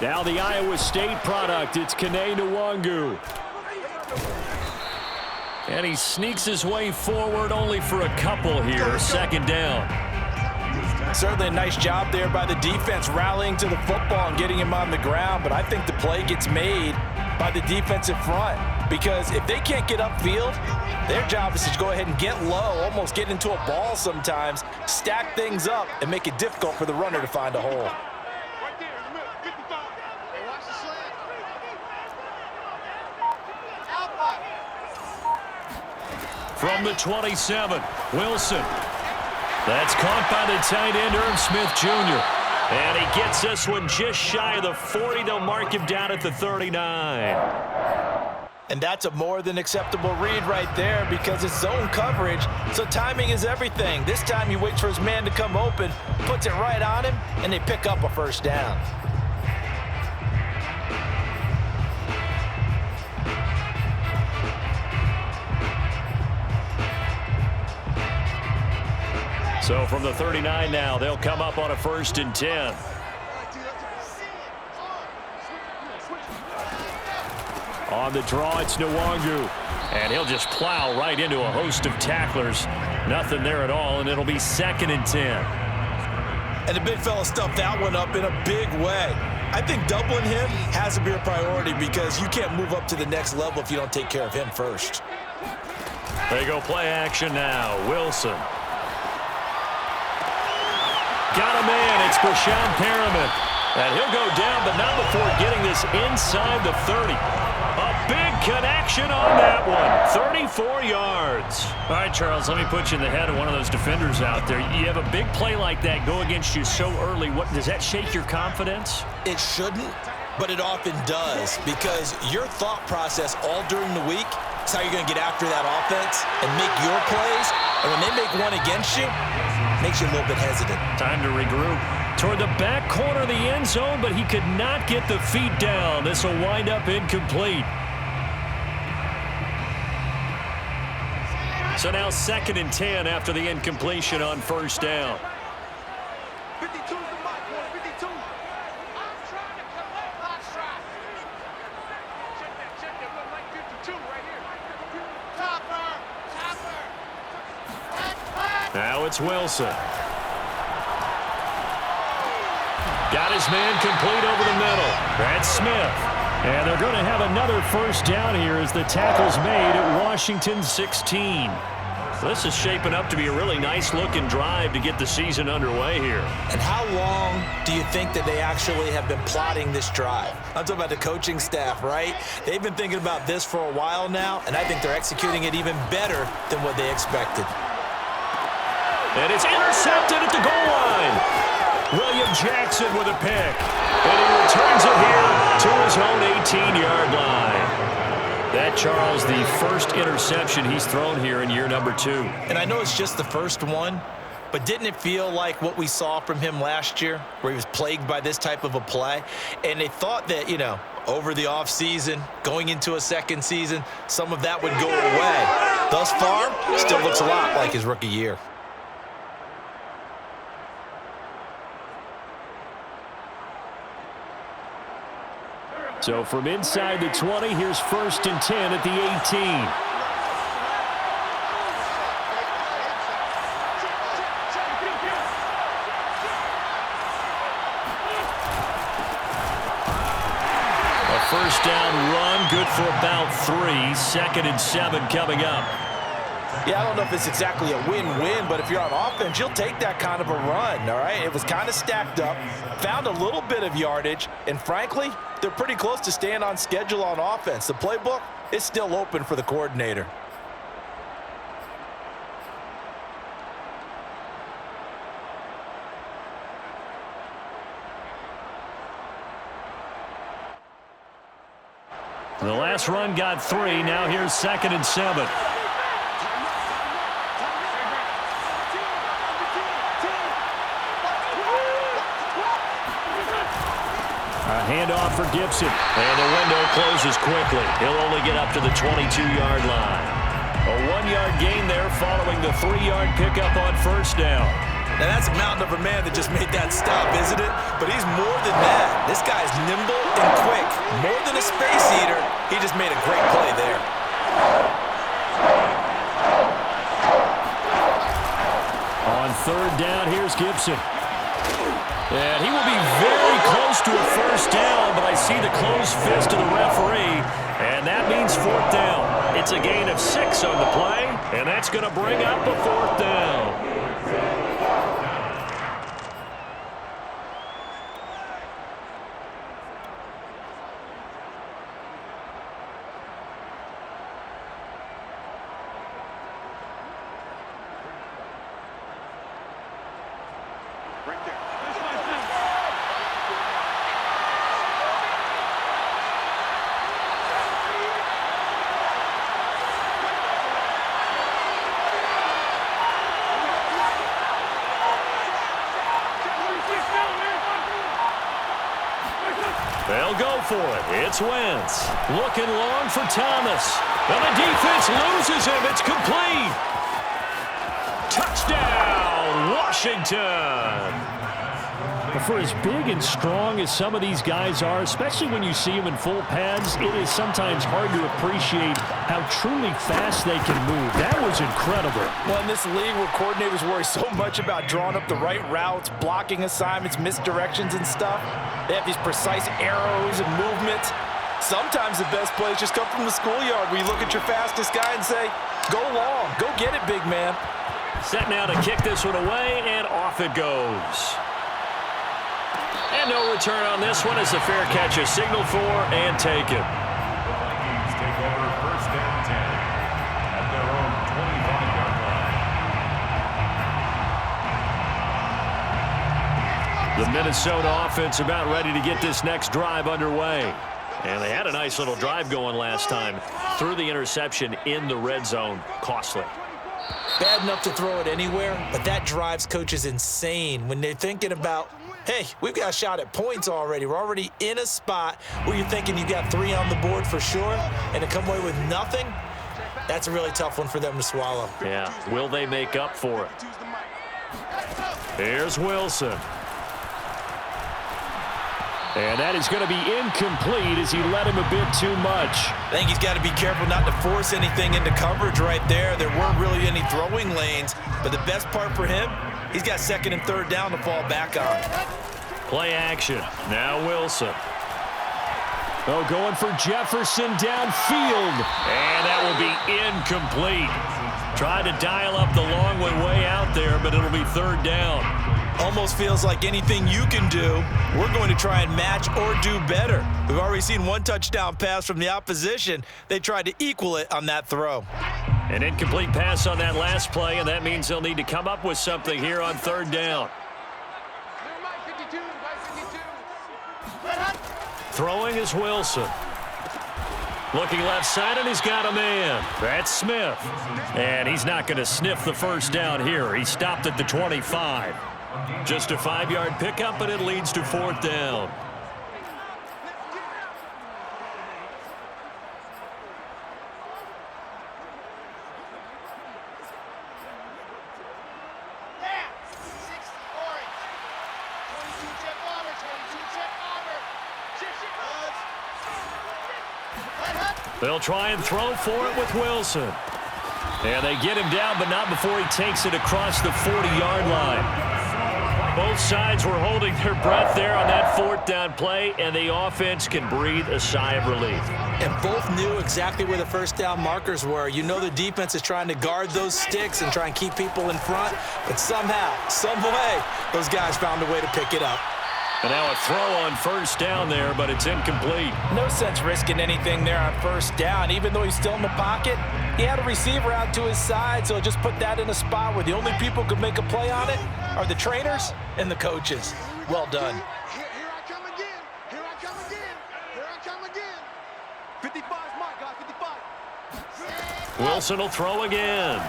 Now the Iowa State product, it's Kene Nwangu. And he sneaks his way forward only for a couple here. Second down. Certainly a nice job there by the defense rallying to the football and getting him on the ground. But I think the play gets made by the defensive front. Because if they can't get upfield, their job is to go ahead and get low, almost get into a ball sometimes, stack things up, and make it difficult for the runner to find a hole. From the 27, Wilson. That's caught by the tight end, Irv Smith Jr. And he gets this one just shy of the 40. They'll mark him down at the 39. And that's a more than acceptable read right there because it's zone coverage, so timing is everything. This time he waits for his man to come open, puts it right on him, and they pick up a first down. So from the 39 now, they'll come up on a 1st and 10. On the draw, it's Nwangu. And he'll just plow right into a host of tacklers. Nothing there at all, and it'll be 2nd and 10. And the big fella stuffed that one up in a big way. I think doubling him has to be a priority because you can't move up to the next level if you don't take care of him first. They go play action now. Wilson. Got a man. It's Brashon Perriman. And he'll go down, but not before getting this inside the 30. A big connection on that one. 34 yards. All right, Charles, let me put you in the head of one of those defenders out there. You have a big play like that go against you so early. What does that shake your confidence? It shouldn't, but it often does because your thought process all during the week is how you're going to get after that offense and make your plays. And when they make one against you, it makes you a little bit hesitant. Time to regroup. Toward the back corner of the end zone, but he could not get the feet down. This will wind up incomplete. So now 2nd and 10 after the incompletion on 1st down. 52 is the mark, 52. I'm trying to collect last try. Check that, look like 52 right here. Topper. Now it's Wilson. Got his man complete over the middle. That's Smith. And they're going to have another first down here as the tackle's made at Washington 16. This is shaping up to be a really nice-looking drive to get the season underway here. And how long do you think that they actually have been plotting this drive? I'm talking about the coaching staff, right? They've been thinking about this for a while now, and I think they're executing it even better than what they expected. And it's intercepted at the goal line. William Jackson with a pick. And he returns it here to his own 18-yard line. That, Charles, the first interception he's thrown here in year number 2. And I know it's just the first one, but didn't it feel like what we saw from him last year, where he was plagued by this type of a play? And they thought that, you know, over the offseason, going into a second season, some of that would go away. Thus far, still looks a lot like his rookie year. So from inside the 20, here's 1st and 10 at the 18. A first down run, good for about 3. 2nd and 7 coming up. Yeah, I don't know if it's exactly a win-win, but if you're on offense, you'll take that kind of a run, all right? It was kind of stacked up, found a little bit of yardage, and frankly, they're pretty close to staying on schedule on offense. The playbook is still open for the coordinator. The last run got 3. Now here's 2nd and 7. A handoff for Gibson. And the window closes quickly. He'll only get up to the 22-yard line. A 1-yard gain there following the 3-yard pickup on 1st down. Now, that's a mountain of a man that just made that stop, isn't it? But he's more than that. This guy's nimble and quick. More than a space eater, he just made a great play there. On third down, here's Gibson. And he will be very close to a first down, but I see the closed fist of the referee, and that means fourth down. It's a gain of 6 on the play, and that's going to bring up a fourth down. They'll go for it. It's Wentz. Looking long for Thomas. And the defense loses him. It's complete. Touchdown, Washington. For as big and strong as some of these guys are, especially when you see them in full pads, it is sometimes hard to appreciate how truly fast they can move. That was incredible. Well, in this league where coordinators worry so much about drawing up the right routes, blocking assignments, misdirections and stuff, they have these precise arrows and movements. Sometimes the best plays just come from the schoolyard where you look at your fastest guy and say, go long, go get it, big man. Set now to kick this one away, and off it goes. And no return on this one as the fair catch is signaled for and taken. Take over first and 10 at their own 25-yard line. The Minnesota offense about ready to get this next drive underway. And they had a nice little drive going last time. Threw the interception in the red zone. Costly. Bad enough to throw it anywhere, but that drives coaches insane when they're thinking about, hey, we've got a shot at points already. We're already in a spot where you're thinking you got 3 on the board for sure, and to come away with nothing, that's a really tough one for them to swallow. Yeah, will they make up for it? Here's Wilson. And that is going to be incomplete as he let him a bit too much. I think he's got to be careful not to force anything into coverage right there. There weren't really any throwing lanes, but the best part for him, he's got second and third down to fall back on. Play action. Now Wilson. Oh, going for Jefferson downfield. And that will be incomplete. Tried to dial up the long one way out there, but it'll be third down. Almost feels like anything you can do, we're going to try and match or do better. We've already seen one touchdown pass from the opposition. They tried to equal it on that throw. An incomplete pass on that last play, and that means they'll need to come up with something here on third down. Throwing is Wilson. Looking left side, and he's got a man. That's Smith. And he's not going to sniff the first down here. He stopped at the 25. Just a 5-yard pickup, but it leads to fourth down. They'll try and throw for it with Wilson. And they get him down, but not before he takes it across the 40-yard line. Both sides were holding their breath there on that fourth down play, and the offense can breathe a sigh of relief. And both knew exactly where the first down markers were. You know the defense is trying to guard those sticks and try and keep people in front, but somehow, some way, those guys found a way to pick it up. And now a throw on first down there, but it's incomplete. No sense risking anything there on first down. Even though he's still in the pocket, he had a receiver out to his side, so just put that in a spot where the only people who could make a play on it are the trainers and the coaches. Well done. Here I come again. Here I come again. Here I come again. 55 is my guy. 55. Wilson will throw again.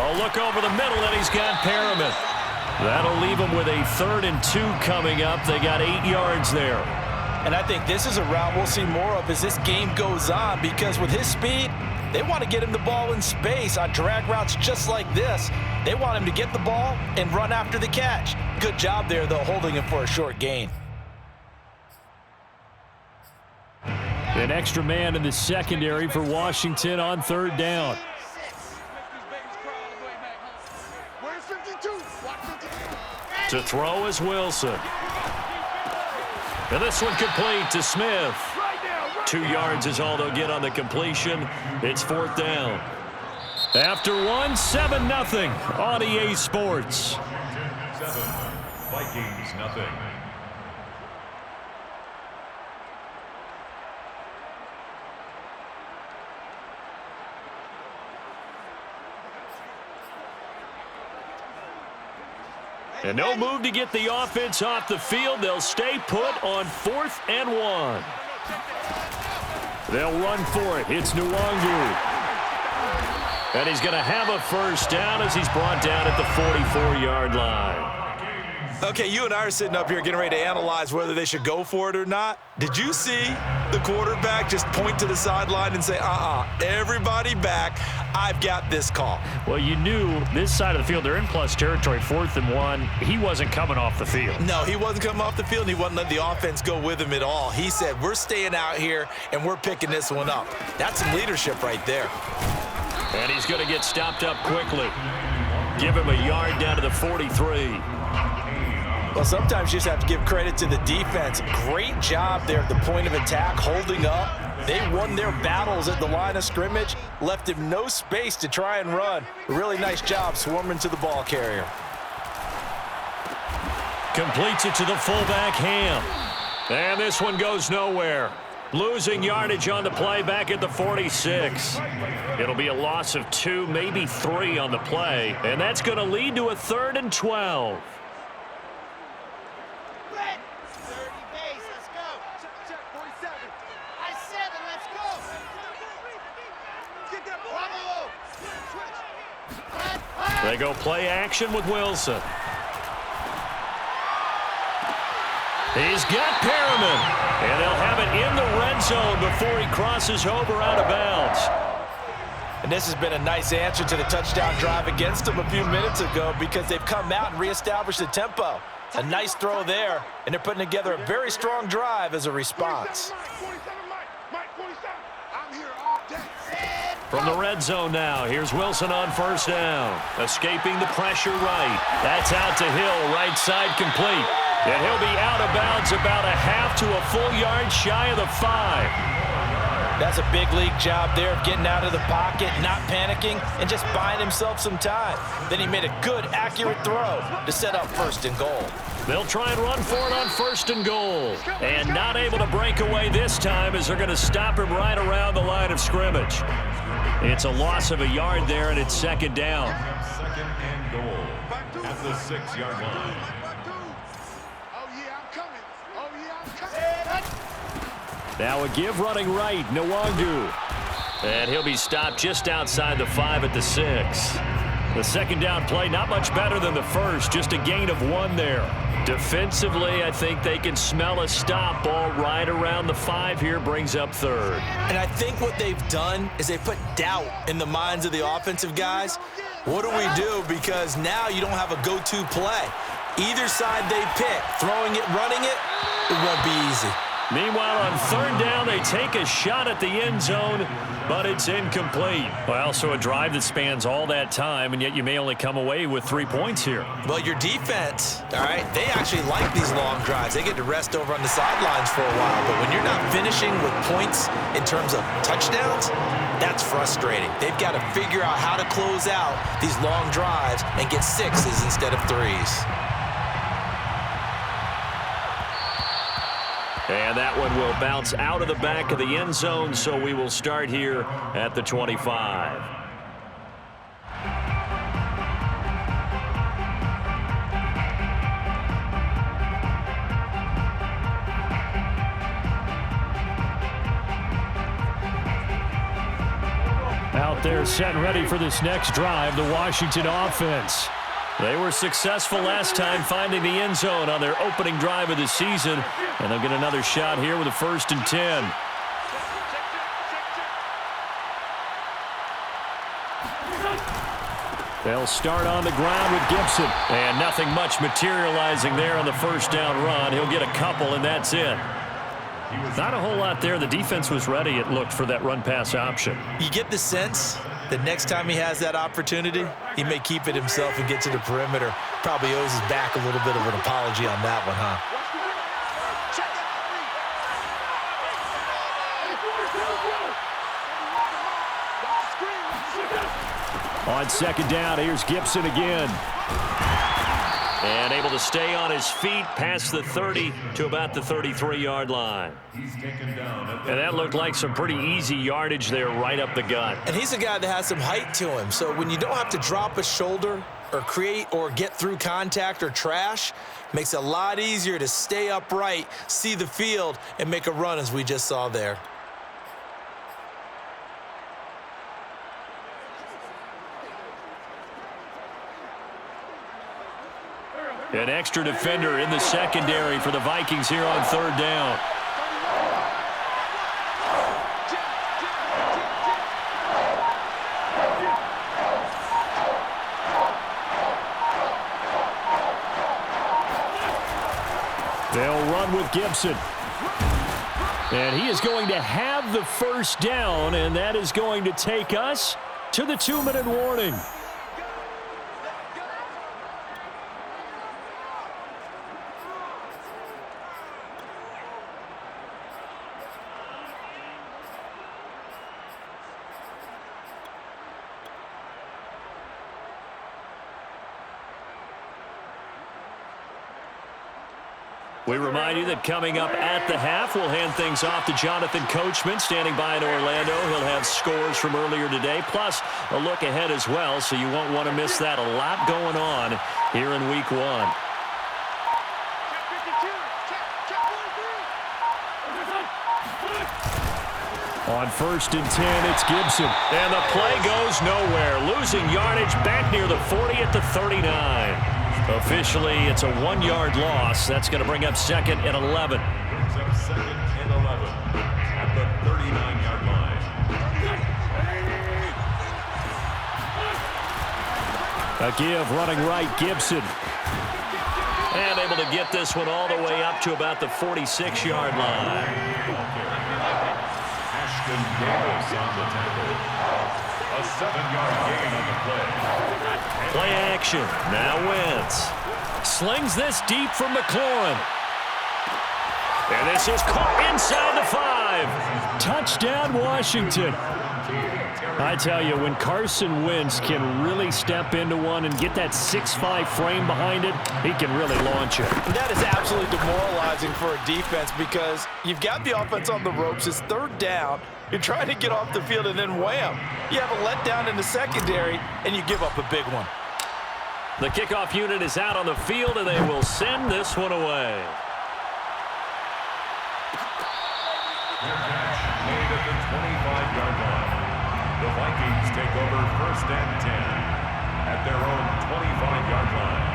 Oh, look over the middle, and he's got Perriman. That'll leave them with a 3rd and 2 coming up. They got 8 yards there. And I think this is a route we'll see more of as this game goes on, because with his speed, they want to get him the ball in space on drag routes just like this. They want him to get the ball and run after the catch. Good job there, though, holding him for a short gain. An extra man in the secondary for Washington on 3rd down. Where's 52? Watch 52. To throw is Wilson. And this one complete to Smith. 2 yards is all they'll get on the completion. It's 4th down. After one, 7-0 on EA Sports. 7, Vikings nothing. And no move to get the offense off the field. They'll stay put on 4th and 1. They'll run for it. It's Nwangu. And he's going to have a 1st down as he's brought down at the 44-yard line. Okay, you and I are sitting up here getting ready to analyze whether they should go for it or not. Did you see the quarterback just point to the sideline and say, everybody back, I've got this call? Well, you knew this side of the field, they're in plus territory, 4th and 1. He wasn't coming off the field. No, he wasn't coming off the field, and he wasn't letting the offense go with him at all. He said, we're staying out here, and we're picking this one up. That's some leadership right there. And he's going to get stopped up quickly. Give him a yard down to the 43. Well, sometimes you just have to give credit to the defense. Great job there at the point of attack, holding up. They won their battles at the line of scrimmage, left him no space to try and run. A really nice job swarming to the ball carrier. Completes it to the fullback, Ham. And this one goes nowhere. Losing yardage on the play back at the 46. It'll be a loss of 2, maybe 3 on the play. And that's going to lead to a 3rd and 12. They go play action with Wilson. He's got Perriman. And they'll have it in the red zone before he crosses over out of bounds. And this has been a nice answer to the touchdown drive against them a few minutes ago, because they've come out and reestablished the tempo. A nice throw there, and they're putting together a very strong drive as a response. From the red zone now, here's Wilson on 1st down. Escaping the pressure right. That's out to Hill, right side complete. And he'll be out of bounds about a half to a full yard shy of the 5. That's a big league job there of getting out of the pocket, not panicking, and just buying himself some time. Then he made a good, accurate throw to set up 1st and goal. They'll try and run for it on 1st and goal. And not able to break away this time as they're going to stop him right around the line of scrimmage. It's a loss of a yard there, and it's 2nd down. 2nd and goal at the 6-yard line. Now a give running right, Nwangu. And he'll be stopped just outside the 5 at the 6. The 2nd down play, not much better than the first, just a gain of 1 there. Defensively, I think they can smell a stop ball right around the 5 here, brings up 3rd. And I think what they've done is they put doubt in the minds of the offensive guys. What do we do? Because now you don't have a go-to play. Either side they pick, throwing it, running it, it won't be easy. Meanwhile, on 3rd down, they take a shot at the end zone, but it's incomplete. Well, so a drive that spans all that time, and yet you may only come away with 3 points here. Well, your defense, all right, they actually like these long drives. They get to rest over on the sidelines for a while, but when you're not finishing with points in terms of touchdowns, that's frustrating. They've got to figure out how to close out these long drives and get 6s instead of 3s. And that one will bounce out of the back of the end zone, so we will start here at the 25. Out there set and ready for this next drive, the Washington offense. They were successful last time finding the end zone on their opening drive of the season, and they'll get another shot here with a 1st and 10. They'll start on the ground with Gibson, and nothing much materializing there on the 1st down run. He'll get a couple, and that's it. Not a whole lot there. The defense was ready, it looked, for that run-pass option. You get the sense that next time he has that opportunity, he may keep it himself and get to the perimeter. Probably owes his back a little bit of an apology on that one, huh? On 2nd down, here's Gibson again. And able to stay on his feet past the 30 to about the 33-yard line. He's taken down. And that looked like some pretty easy yardage there right up the gut. And he's a guy that has some height to him. So when you don't have to drop a shoulder or create or get through contact or trash, makes it a lot easier to stay upright, see the field, and make a run as we just saw there. An extra defender in the secondary for the Vikings here on 3rd down. They'll run with Gibson. And he is going to have the 1st down, and that is going to take us to the 2-minute warning. We remind you that coming up at the half, we'll hand things off to Jonathan Coachman, standing by in Orlando. He'll have scores from earlier today, plus a look ahead as well, so you won't want to miss that. A lot going on here in Week 1. On 1st and 10, it's Gibson. And the play goes nowhere. Losing yardage back near the 40 at the 39. Officially, it's a 1-yard loss. That's going to bring up 2nd and 11. Brings up 2nd and 11 at the 39-yard line. A give running right, Gibson. And able to get this one all the way up to about the 46-yard line. Ashton Davis on the tackle. A 7-yard gain on the play. Play action. Now Wentz slings this deep from McLaurin. And this is caught inside the 5. Touchdown, Washington. I tell you, when Carson Wentz can really step into one and get that 6'5" frame behind it, he can really launch it. And that is absolutely demoralizing for a defense because you've got the offense on the ropes. It's 3rd down. You're trying to get off the field, and then wham, you have a letdown in the secondary, and you give up a big one. The kickoff unit is out on the field, and they will send this one away. Their catch made at the 25-yard line. The Vikings take over 1st and 10 at their own 25-yard line.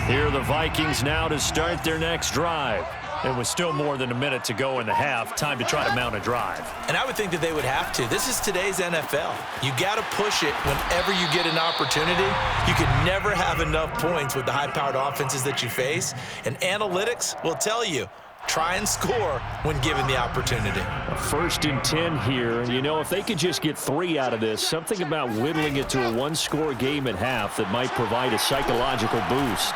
Here are the Vikings now to start their next drive. It was still more than a minute to go in the half. Time to try to mount a drive. And I would think that they would have to. This is today's NFL. You got to push it whenever you get an opportunity. You can never have enough points with the high-powered offenses that you face. And analytics will tell you, try and score when given the opportunity. A 1st and 10 here. And, you know, if they could just get 3 out of this, something about whittling it to a 1-score game at half that might provide a psychological boost.